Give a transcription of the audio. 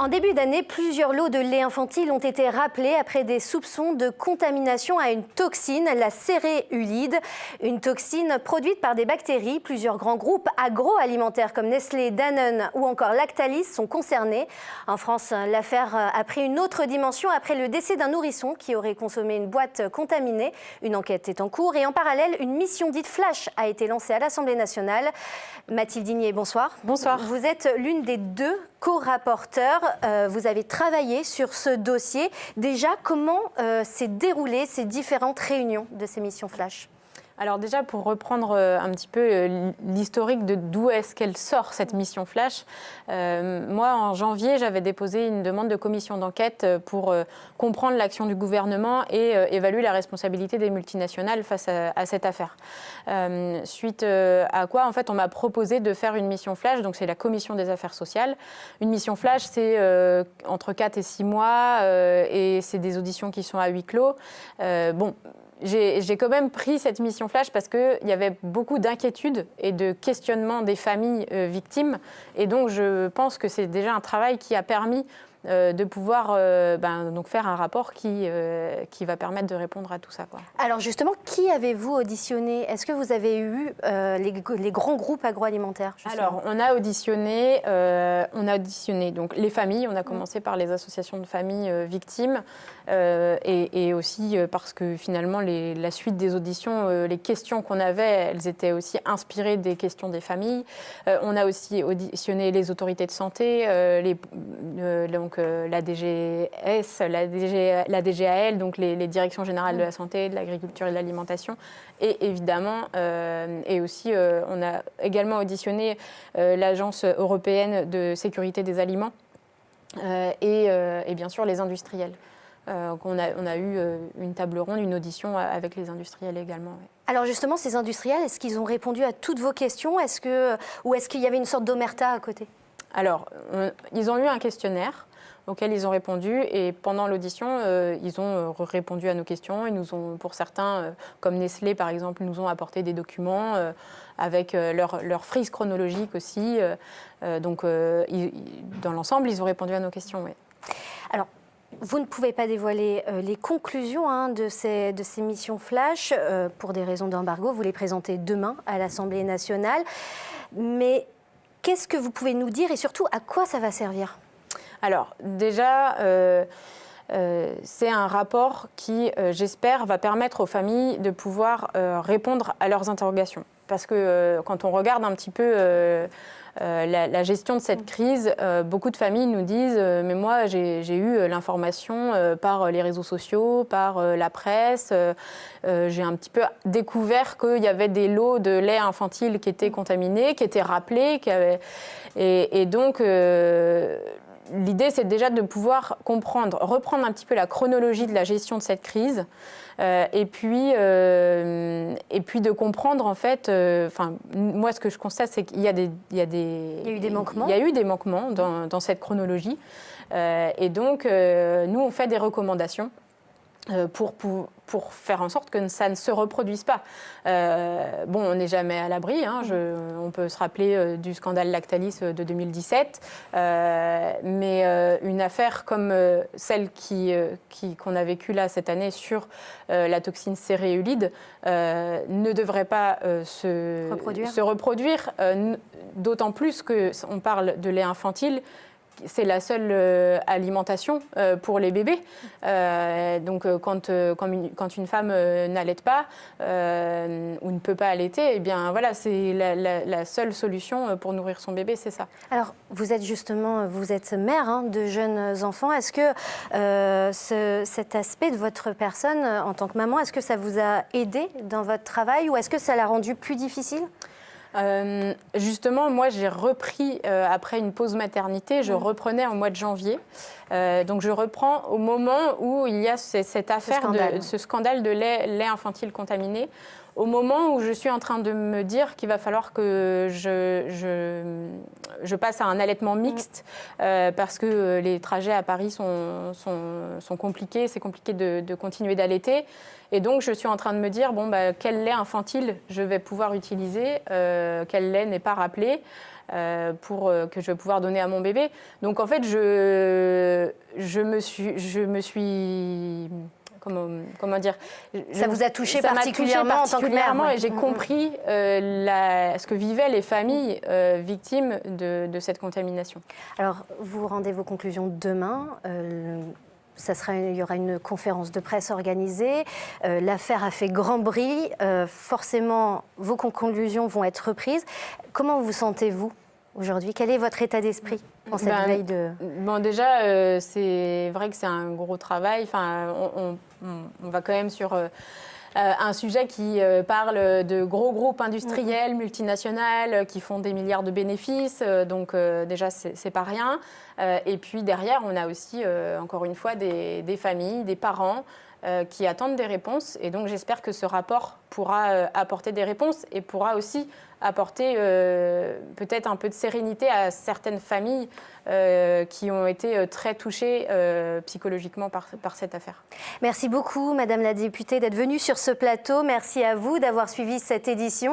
En début d'année, plusieurs lots de lait infantile ont été rappelés après des soupçons de contamination à une toxine, la céréulide. Une toxine produite par des bactéries. Plusieurs grands groupes agroalimentaires comme Nestlé, Danone ou encore Lactalis sont concernés. En France, l'affaire a pris une autre dimension après le décès d'un nourrisson qui aurait consommé une boîte contaminée. Une enquête est en cours et en parallèle, une mission dite flash a été lancée à l'Assemblée nationale. Mathilde Digné, bonsoir. Bonsoir. Vous êtes l'une des deux co-rapporteurs. Vous avez travaillé sur ce dossier. Déjà, comment s'est déroulées ces différentes réunions de ces missions flash ? Alors déjà, pour reprendre un petit peu l'historique de d'où est-ce qu'elle sort, cette mission flash, moi, en janvier, j'avais déposé une demande de commission d'enquête pour comprendre l'action du gouvernement et évaluer la responsabilité des multinationales face à cette affaire. Suite à quoi, en fait, on m'a proposé de faire une mission flash, donc c'est la commission des affaires sociales. Une mission flash, c'est entre 4 et 6 mois et c'est des auditions qui sont à huis clos. J'ai quand même pris cette mission flash parce qu'il y avait beaucoup d'inquiétudes et de questionnements des familles victimes. Et donc, je pense que c'est déjà un travail qui a permis de pouvoir donc faire un rapport qui va permettre de répondre à tout ça, quoi. Alors justement, qui avez-vous auditionné ? Est-ce que vous avez eu les grands groupes agroalimentaires, justement ? Alors, on a auditionné donc, les familles. On a commencé par les associations de familles victimes et aussi parce que finalement, la suite des auditions, les questions qu'on avait, elles étaient aussi inspirées des questions des familles. On a aussi auditionné les autorités de santé, donc la DGS, la DGAL, donc les directions générales de la santé, de l'agriculture et de l'alimentation. Et évidemment, et aussi, on a également auditionné l'Agence européenne de sécurité des aliments et bien sûr les industriels. On a eu une table ronde, une audition avec les industriels également. Oui. Alors justement, ces industriels, est-ce qu'ils ont répondu à toutes vos questions ? Ou est-ce qu'il y avait une sorte d'omerta à côté ? Alors, ils ont eu un questionnaire auquel ils ont répondu et pendant l'audition, ils ont répondu à nos questions. Ils nous ont, pour certains, comme Nestlé par exemple, nous ont apporté des documents avec leur frise chronologique aussi. Donc, dans l'ensemble, ils ont répondu à nos questions. Oui. Alors, vous ne pouvez pas dévoiler les conclusions de ces missions flash pour des raisons d'embargo. Vous les présentez demain à l'Assemblée nationale. Mais qu'est-ce que vous pouvez nous dire et surtout à quoi ça va servir ? Alors déjà, c'est un rapport qui, j'espère, va permettre aux familles de pouvoir répondre à leurs interrogations. Parce que quand on regarde un petit peu la gestion de cette crise, beaucoup de familles nous disent mais moi j'ai eu l'information par les réseaux sociaux, par la presse, j'ai un petit peu découvert qu'il y avait des lots de lait infantile qui étaient contaminés, qui étaient rappelés, et donc l'idée c'est déjà de pouvoir reprendre un petit peu la chronologie de la gestion de cette crise. Et puis de comprendre en fait, moi ce que je constate c'est qu'il y a eu des manquements. Il y a eu des manquements dans cette chronologie et donc nous on fait des recommandations pour faire en sorte que ça ne se reproduise pas. On n'est jamais à l'abri. On peut se rappeler du scandale Lactalis de 2017. Mais une affaire comme celle qu'on a vécue là cette année sur la toxine céréulide ne devrait pas se reproduire. D'autant plus qu'on parle de lait infantile. C'est la seule alimentation pour les bébés. Donc, quand une femme n'allaite pas ou ne peut pas allaiter, eh bien, voilà, c'est la seule solution pour nourrir son bébé, c'est ça. Alors, vous êtes mère de jeunes enfants. Est-ce que cet aspect de votre personne en tant que maman, est-ce que ça vous a aidé dans votre travail ou est-ce que ça l'a rendu plus difficile ? Justement, moi, j'ai repris après une pause maternité. Je reprenais en mois de janvier. Donc, je reprends au moment où il y a cette affaire, ce scandale de lait infantile contaminé. Au moment où je suis en train de me dire qu'il va falloir que je passe à un allaitement mixte parce que les trajets à Paris sont compliqués. C'est compliqué de continuer d'allaiter. Et donc, je suis en train de me dire, quel lait infantile je vais pouvoir utiliser, quel lait n'est pas rappelé. pour que je vais pouvoir donner à mon bébé. Donc en fait, je me suis comment dire, ça vous a touché ça particulièrement en tant que mère, et j'ai compris ce que vivaient les familles victimes de cette contamination. Alors, vous rendez vos conclusions demain. Il y aura une conférence de presse organisée. L'affaire a fait grand bruit. Forcément, vos conclusions vont être reprises. Comment vous sentez-vous aujourd'hui? Quel est votre état d'esprit en cette veille de... Bon, déjà, c'est vrai que c'est un gros travail. Enfin, on va quand même sur un sujet qui parle de gros groupes industriels, multinationaux, qui font des milliards de bénéfices. Donc, déjà, c'est pas rien. Et puis, derrière, on a aussi, encore une fois, des familles, des parents qui attendent des réponses. Et donc, j'espère que ce rapport pourra apporter des réponses et pourra aussi apporter peut-être un peu de sérénité à certaines familles qui ont été très touchées psychologiquement par cette affaire. Merci beaucoup, Madame la députée, d'être venue sur ce plateau. Merci à vous d'avoir suivi cette édition.